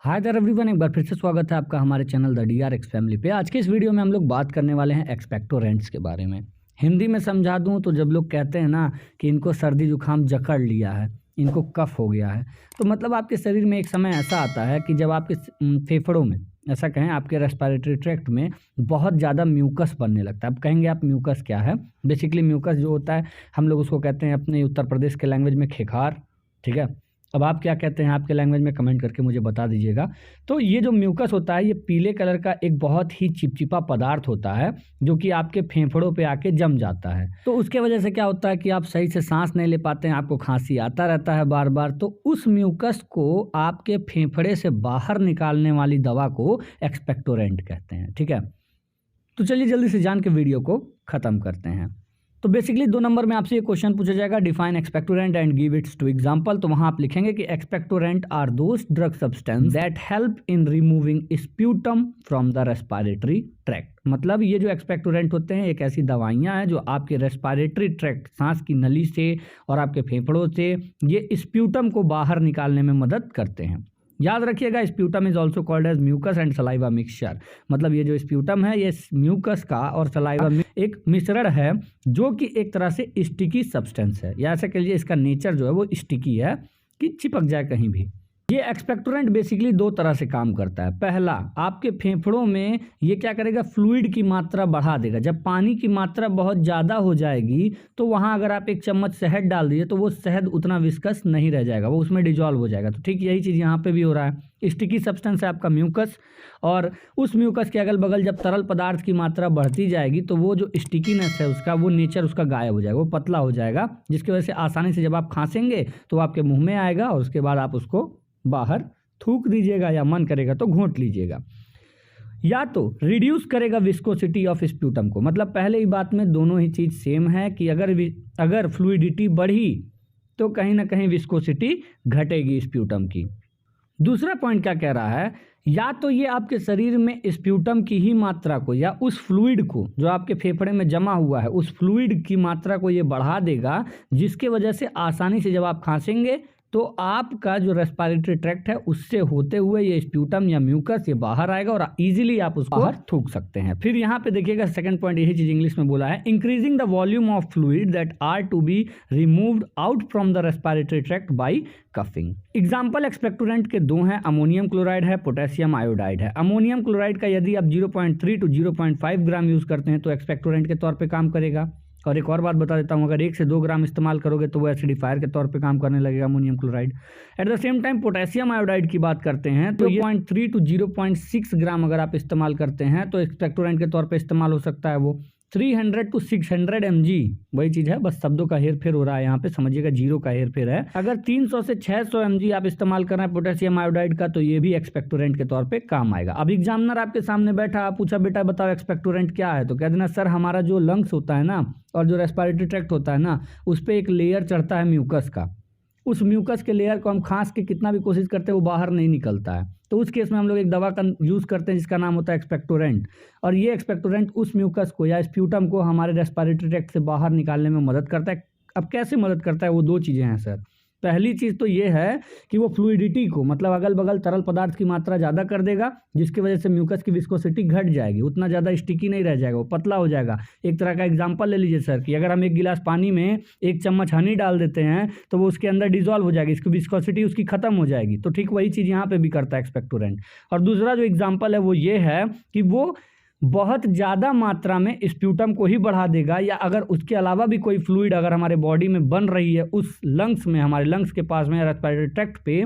Hi there everyone, एक बार फिर से स्वागत है आपका हमारे चैनल द DRX फैमिली पे। आज के इस वीडियो में हम लोग बात करने वाले हैं एक्सपेक्टोरेंट्स के बारे में। हिंदी में समझा दूं तो जब लोग कहते हैं ना कि इनको सर्दी जुकाम जकड़ लिया है, इनको कफ हो गया है, तो मतलब आपके शरीर में एक समय ऐसा आता है कि जब आपके फेफड़ों में, ऐसा कहें आपके रेस्पिरेटरी ट्रैक्ट में बहुत ज़्यादा म्यूकस बनने लगता है। अब कहेंगे आप म्यूकस क्या है? बेसिकली म्यूकस जो होता है हम लोग उसको कहते हैं अपने उत्तर प्रदेश के लैंग्वेज में खेखार, ठीक है। अब आप क्या कहते हैं आपके लैंग्वेज में कमेंट करके मुझे बता दीजिएगा। तो ये जो म्यूकस होता है ये पीले कलर का एक बहुत ही चिपचिपा पदार्थ होता है जो कि आपके फेफड़ों पे आके जम जाता है। तो उसके वजह से क्या होता है कि आप सही से सांस नहीं ले पाते हैं, आपको खांसी आता रहता है बार बार। तो उस म्यूकस को आपके फेफड़े से बाहर निकालने वाली दवा को एक्सपेक्टोरेंट कहते हैं, ठीक है। तो चलिए जल्दी से जान के वीडियो को ख़त्म करते हैं। तो बेसिकली 2 नंबर में आपसे ये क्वेश्चन पूछा जाएगा, define expectorant and give its two example. तो वहां आप लिखेंगे कि expectorant are those drug substance that help in removing sputum from the respiratory tract. मतलब ये जो एक्सपेक्टोरेंट होते हैं एक ऐसी दवाइयां हैं जो आपके रेस्पिरेटरी ट्रैक्ट, सांस की नली से और आपके फेफड़ों से ये स्प्यूटम को बाहर निकालने में मदद करते हैं। याद रखिएगा, sputum is also called as mucus and saliva mixture. मतलब ये जो स्प्यूटम है ये म्यूकस का और सलाइवा एक मिश्रण है जो कि एक तरह से स्टिकी सब्सटेंस है, या ऐसा कह लीजिए इसका नेचर जो है वो स्टिकी है कि चिपक जाए कहीं भी। ये एक्सपेक्टोरेंट बेसिकली 2 तरह से काम करता है। पहला, आपके फेफड़ों में ये क्या करेगा, फ्लूइड की मात्रा बढ़ा देगा। जब पानी की मात्रा बहुत ज़्यादा हो जाएगी तो वहाँ अगर आप 1 चम्मच शहद डाल दीजिए तो वो शहद उतना विस्कस नहीं रह जाएगा, वो उसमें डिजॉल्व हो जाएगा। तो ठीक यही चीज़ यहाँ पे भी हो रहा है। स्टिकी सब्सटेंस है आपका म्यूकस, और उस म्यूकस के अगल बगल जब तरल पदार्थ की मात्रा बढ़ती जाएगी तो वो जो स्टिकीनेस है उसका, वो नेचर उसका गायब हो जाएगा, वो पतला हो जाएगा, जिसकी वजह से आसानी से जब आप खांसेंगे तो आपके मुँह में आएगा और उसके बाद आप उसको बाहर थूक दीजिएगा या मन करेगा तो घोंट लीजिएगा। या तो रिड्यूस करेगा विस्कोसिटी ऑफ स्प्यूटम को। मतलब पहले ही बात में दोनों ही चीज़ सेम है कि अगर फ्लूइडिटी बढ़ी तो कहीं ना कहीं विस्कोसिटी घटेगी स्प्यूटम की। दूसरा पॉइंट क्या कह रहा है, या तो ये आपके शरीर में स्प्यूटम की ही मात्रा को या उस फ्लूइड को जो आपके फेफड़े में जमा हुआ है उस फ्लूइड की मात्रा को ये बढ़ा देगा, जिसके वजह से आसानी से जब आप खांसेंगे तो आपका जो रेस्पिरेटरी ट्रैक्ट है उससे होते हुए ये स्प्यूटम या म्यूकस ये बाहर आएगा और इजीली आप उसको बाहर थूक सकते हैं। फिर यहाँ पे देखिएगा सेकंड पॉइंट, यही चीज इंग्लिश में बोला है, increasing the volume of fluid that are to be removed out from the respiratory tract by coughing. Example expectorant के 2 हैं, अमोनियम क्लोराइड है, पोटेशियम आयोडाइड है। अमोनियम क्लोराइड का यदि आप 0.3 to 0.5 ग्राम यूज करते हैं तो एक्सपेक्टोरेंट के तौर पर काम करेगा। और एक और बात बता देता हूँ, अगर 1 से 2 ग्राम इस्तेमाल करोगे तो वो एसिडिफायर के तौर पे काम करने लगेगा ammonium chloride. At the same time potassium iodide की बात करते हैं तो 0.3 to 0.6 ग्राम अगर आप इस्तेमाल करते हैं तो एक्सपेक्टोरेंट के तौर पे इस्तेमाल हो सकता है वो। 300 to 600 mg, वही चीज़ है, बस शब्दों का हेरफेर हो रहा है यहाँ पे, समझिएगा जीरो का हेरफेर है। अगर 300 से 600 mg आप इस्तेमाल कर रहे हैं पोटेशियम आयोडाइड का तो ये भी एक्सपेक्टोरेंट के तौर पे काम आएगा। अब एग्जामिनर आपके सामने बैठा, पूछा बेटा बताओ एक्सपेक्टोरेंट क्या है, तो कह देना सर हमारा जो लंग्स होता है ना और जो रेस्पिरेटरी ट्रैक्ट होता है ना उस पर एक लेयर चढ़ता है म्यूकस का। उस म्यूकस के लेयर को हम खांस के कितना भी कोशिश करते हैं वो बाहर नहीं निकलता है, तो उस केस में हम लोग एक दवा का यूज़ करते हैं जिसका नाम होता है एक्सपेक्टोरेंट। और ये एक्सपेक्टोरेंट उस म्यूकस को या स्प्यूटम को हमारे रेस्पिरेटरी ट्रैक्ट से बाहर निकालने में मदद करता है। अब कैसे मदद करता है, वो 2 चीज़ें हैं सर। पहली चीज़ तो ये है कि वो फ्लूइडिटी को, मतलब अगल बगल तरल पदार्थ की मात्रा ज़्यादा कर देगा, जिसकी वजह से म्यूकस की विस्कोसिटी घट जाएगी, उतना ज़्यादा स्टिकी नहीं रह जाएगा, वो पतला हो जाएगा। एक तरह का एग्जांपल ले लीजिए सर कि अगर हम 1 गिलास पानी में 1 चम्मच हनी डाल देते हैं तो वो उसके अंदर डिजॉल्व हो जाएगी, इसकी विस्कोसिटी उसकी खत्म हो जाएगी। तो ठीक वही चीज़ यहाँ पर भी करता है एक्सपेक्टोरेंट। और दूसरा जो एग्जाम्पल है वो ये है कि वो बहुत ज़्यादा मात्रा में स्प्यूटम को ही बढ़ा देगा, या अगर उसके अलावा भी कोई फ्लूइड अगर हमारे बॉडी में बन रही है उस लंग्स में, हमारे लंग्स के पास में रेस्पिरेटरी ट्रैक्ट पे,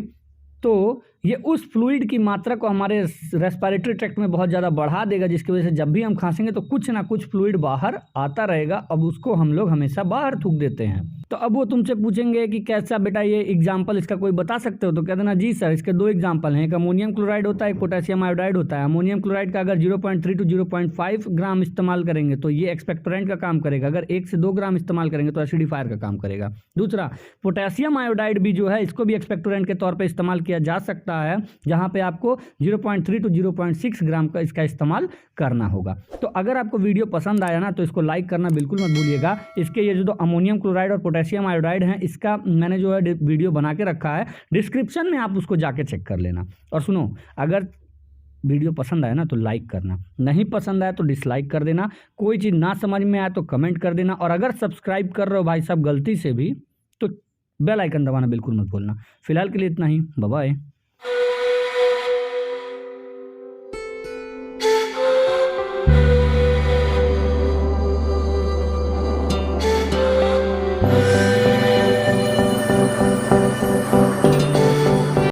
तो ये उस फ्लूइड की मात्रा को हमारे रेस्पिरेटरी ट्रैक्ट में बहुत ज़्यादा बढ़ा देगा, जिसकी वजह से जब भी हम खांसेंगे तो कुछ ना कुछ फ्लूइड बाहर आता रहेगा। अब उसको हम लोग हमेशा बाहर थूक देते हैं। तो अब वो तुमसे पूछेंगे कि कैसा बेटा ये एग्जाम्पल इसका कोई बता सकते हो, तो कह देना जी सर इसके 2 एग्जाम्पल हैं, एक अमोनियम क्लोराइड होता है, एक पोटेशियम आयोडाइड होता है। अमोनियम क्लोराइड का अगर 0.3 to 0.5 ग्राम इस्तेमाल करेंगे तो ये एक्सपेक्टोरेंट का काम करेगा, अगर 1 से 2 ग्राम इस्तेमाल करेंगे तो एसिडिफायर का काम करेगा। दूसरा पोटेशियम आयोडाइड भी जो है इसको भी एक्सपेक्टोरेंट के तौर पर इस्तेमाल किया जा सकता रहा है, जहाँ पे आपको 0.3 to 0.6 ग्राम का इसका इस्तेमाल करना होगा। तो अगर आपको वीडियो पसंद आया ना तो इसको लाइक करना बिल्कुल मत भूलिएगा। इसके ये जो अमोनियम क्लोराइड और पोटेशियम आयोडाइड हैं, इसका मैंने जो है वीडियो बना के रखा है, डिस्क्रिप्शन में आप उसको जाके चेक कर लेना। और सुनो, अगर वीडियो पसंद आया ना तो लाइक करना, नहीं पसंद आया तो डिसलाइक कर देना, कोई चीज़ ना समझ में आया तो कमेंट कर देना, और अगर सब्सक्राइब कर रहे हो भाई साहब गलती से भी तो बेल आइकन दबाना बिल्कुल मत भूलना। फिलहाल के लिए इतना ही, बाय बाय।